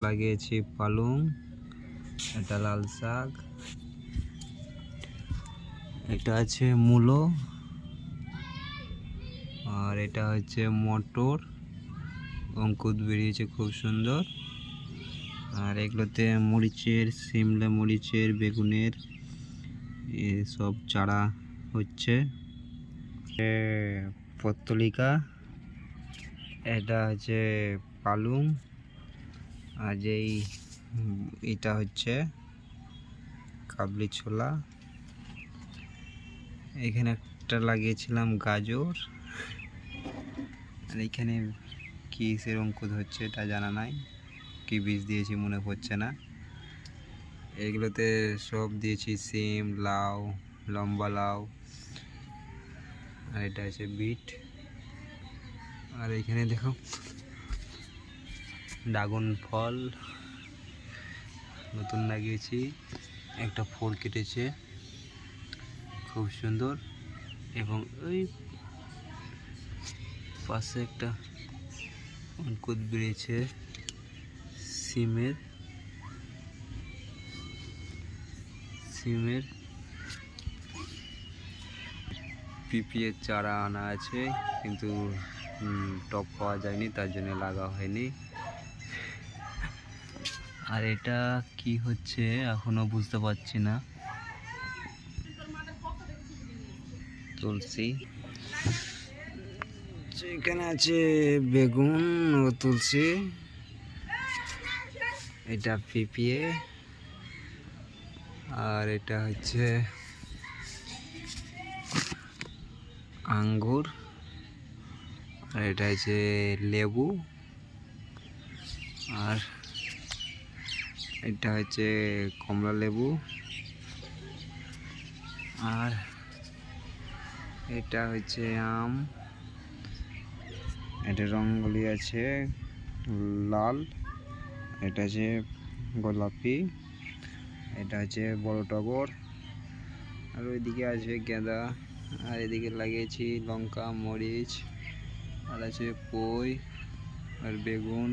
লাগিয়েছি পালং, এটা লাল শাক, এটা আছে মূলো, আর এটা হচ্ছে মটর, অঙ্কুর বেরিয়েছে খুব সুন্দর। আর এগুলোতে মরিচের, সিমলা মরিচের, বেগুনের সব চারা হচ্ছে। পত্তলিকা, এটা হচ্ছে পালং, আর যেই এটা হচ্ছে কাবলি ছোলা। এখানে একটা লাগিয়েছিলাম গাজর, আর এখানে কি অঙ্কুর হচ্ছে এটা জানা নাই, কি বীজ দিয়েছি মনে পড়ছে না। এগুলোতে সব দিয়েছি সিম, লাউ, লম্বা লাউ, আর এটা আছে বিট। আর এখানে দেখো ড্রাগন ফল নতুন লাগিয়েছি, একটা ফল কেটেছে খুব সুন্দর, এবং ওই পাশে একটা অঙ্কুর বেরিয়েছে সিমের। পিপিএর চারা আনা আছে, কিন্তু টপ পাওয়া যায়নি, তার জন্য লাগা হয়নি। আর এটা কি হচ্ছে এখনো বুঝতে পারছি না। তুলসী, এখানে আছে বেগুন ও তুলসী, এটা পিপিএ, আর এটা হচ্ছে আঙ্গুর, আর এটা হচ্ছে লেবু, আর এটা হচ্ছে কমলা লেবু, আর এটা হচ্ছে আম। এটা রঙগুলি আছে লাল, এটা আছে গোলাপি, এটা হচ্ছে বড় টগর, আর ওইদিকে আছে গাঁদা। আর এদিকে লাগিয়েছি লঙ্কা, মরিচ, আর আছে পুঁই আর বেগুন।